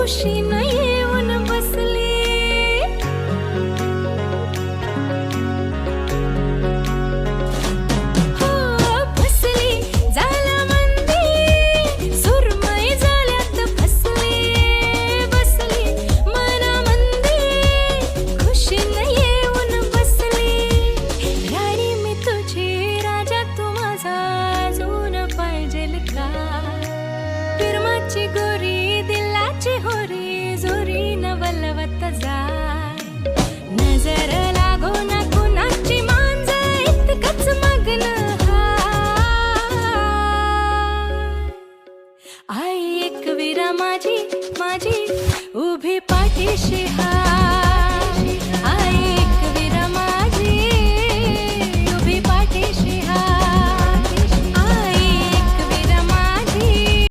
खुशीनं येऊन बसली. हो बसली झाला मंदी, सुरमई झाल्यात फसली. बसली मनामंदी, खुशीनं येऊन बसली. राणी मी तुझी, राजा तू माझा, अजून पाहिजेल का? फिरमाची गोरी, दिलाची होरी, जोरीनं वलवत जाय. नजर लागो ना कुणाची मांज, इतकंच मग्न हाय. आई एकविरा माझी माझी, उभी पाठीशी हाय.